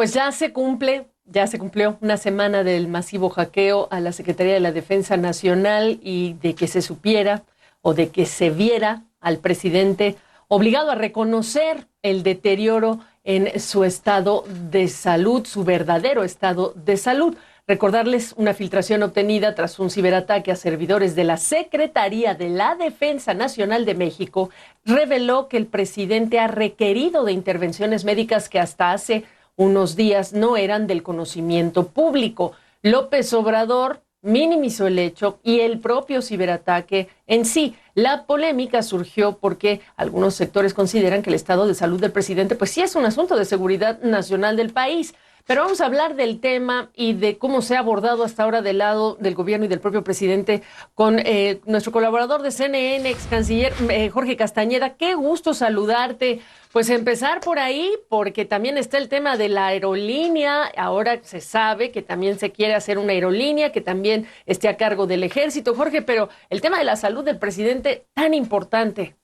Pues ya se cumplió una semana del masivo hackeo a la Secretaría de la Defensa Nacional y de que se supiera o de que se viera al presidente obligado a reconocer el deterioro en su estado de salud, su verdadero estado de salud. Recordarles una filtración obtenida tras un ciberataque a servidores de la Secretaría de la Defensa Nacional de México reveló que el presidente ha requerido de intervenciones médicas que hasta hace unos días no eran del conocimiento público. López Obrador minimizó el hecho y el propio ciberataque en sí. La polémica surgió porque algunos sectores consideran que el estado de salud del presidente pues sí es un asunto de seguridad nacional del país. Pero vamos a hablar del tema y de cómo se ha abordado hasta ahora del lado del gobierno y del propio presidente con nuestro colaborador de CNN, ex canciller Jorge Castañeda. Qué gusto saludarte. Pues empezar por ahí, porque también está el tema de la aerolínea. Ahora se sabe que también se quiere hacer una aerolínea que también esté a cargo del ejército, Jorge, pero el tema de la salud del presidente tan importante.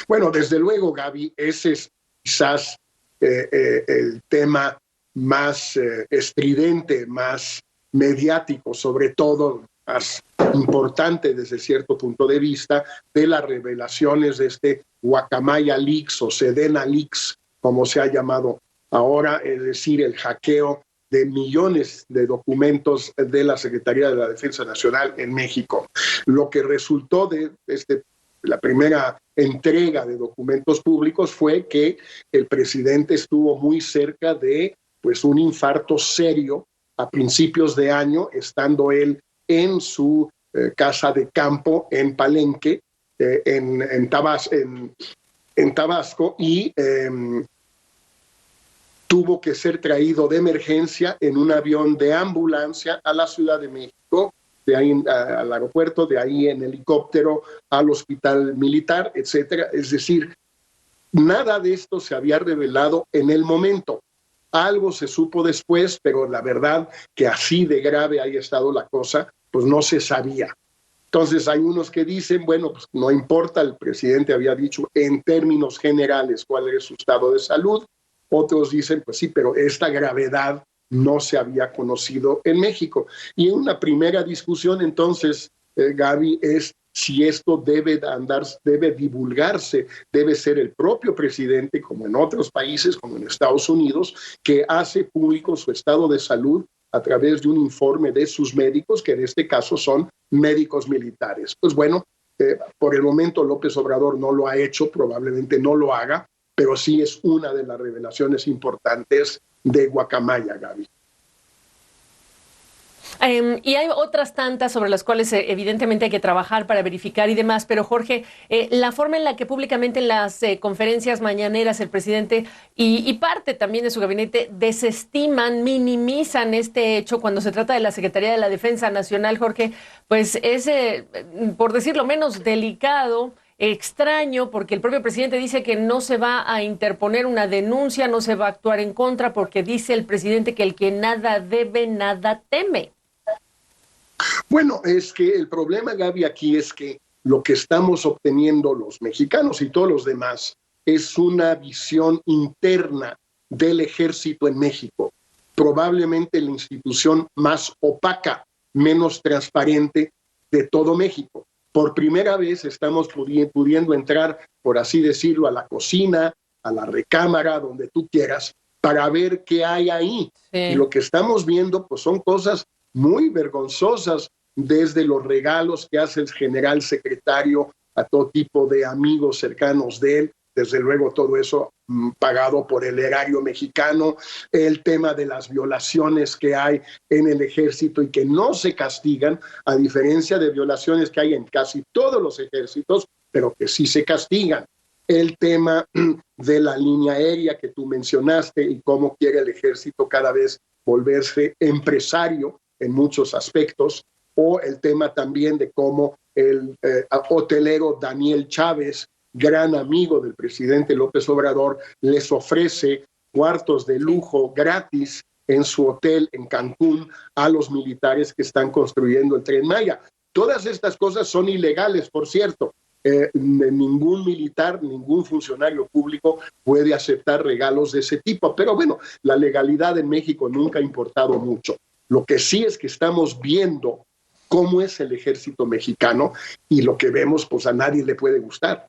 Bueno, desde luego, Gaby, ese es quizás el tema más estridente, más mediático, sobre todo más importante desde cierto punto de vista de las revelaciones de este Guacamaya Leaks o Sedena Leaks, como se ha llamado ahora, es decir, el hackeo de millones de documentos de la Secretaría de la Defensa Nacional en México. Lo que resultó de la primera entrega de documentos públicos fue que el presidente estuvo muy cerca de un infarto serio a principios de año, estando él en su casa de campo en Palenque, en Tabasco, y tuvo que ser traído de emergencia en un avión de ambulancia a la Ciudad de México, de ahí al aeropuerto, de ahí en helicóptero al hospital militar, etcétera. Es decir, nada de esto se había revelado en el momento. Algo se supo después, pero la verdad que así de grave haya estado la cosa, pues no se sabía. Entonces hay unos que dicen, bueno, pues no importa, el presidente había dicho en términos generales cuál era su estado de salud. Otros dicen, pues sí, pero esta gravedad no se había conocido en México. Y en una primera discusión, entonces, Gaby, es si esto debe divulgarse, debe ser el propio presidente, como en otros países, como en Estados Unidos, que hace público su estado de salud a través de un informe de sus médicos, que en este caso son médicos militares. Pues bueno, por el momento López Obrador no lo ha hecho, probablemente no lo haga, pero sí es una de las revelaciones importantes de Guacamaya, Gaby. Y hay otras tantas sobre las cuales evidentemente hay que trabajar para verificar y demás, pero Jorge, la forma en la que públicamente en las conferencias mañaneras el presidente y parte también de su gabinete desestiman, minimizan este hecho cuando se trata de la Secretaría de la Defensa Nacional, Jorge, pues es, por decirlo menos, delicado, extraño, porque el propio presidente dice que no se va a interponer una denuncia, no se va a actuar en contra, porque dice el presidente que el que nada debe, nada teme. Bueno, es que el problema, Gaby, aquí es que lo que estamos obteniendo los mexicanos y todos los demás es una visión interna del ejército en México, probablemente la institución más opaca, menos transparente de todo México. Por primera vez estamos pudiendo entrar, por así decirlo, a la cocina, a la recámara, donde tú quieras, para ver qué hay ahí. Sí. Y lo que estamos viendo pues son cosas muy vergonzosas, desde los regalos que hace el general secretario a todo tipo de amigos cercanos de él, desde luego todo eso pagado por el erario mexicano, el tema de las violaciones que hay en el ejército y que no se castigan, a diferencia de violaciones que hay en casi todos los ejércitos, pero que sí se castigan. El tema de la línea aérea que tú mencionaste y cómo quiere el ejército cada vez volverse empresario en muchos aspectos, o el tema también de cómo el hotelero Daniel Chávez, gran amigo del presidente López Obrador, les ofrece cuartos de lujo gratis en su hotel en Cancún a los militares que están construyendo el Tren Maya. Todas estas cosas son ilegales, por cierto, ningún militar, ningún funcionario público puede aceptar regalos de ese tipo. Pero bueno, la legalidad en México nunca ha importado mucho. Lo que sí es que estamos viendo cómo es el ejército mexicano y lo que vemos, pues a nadie le puede gustar.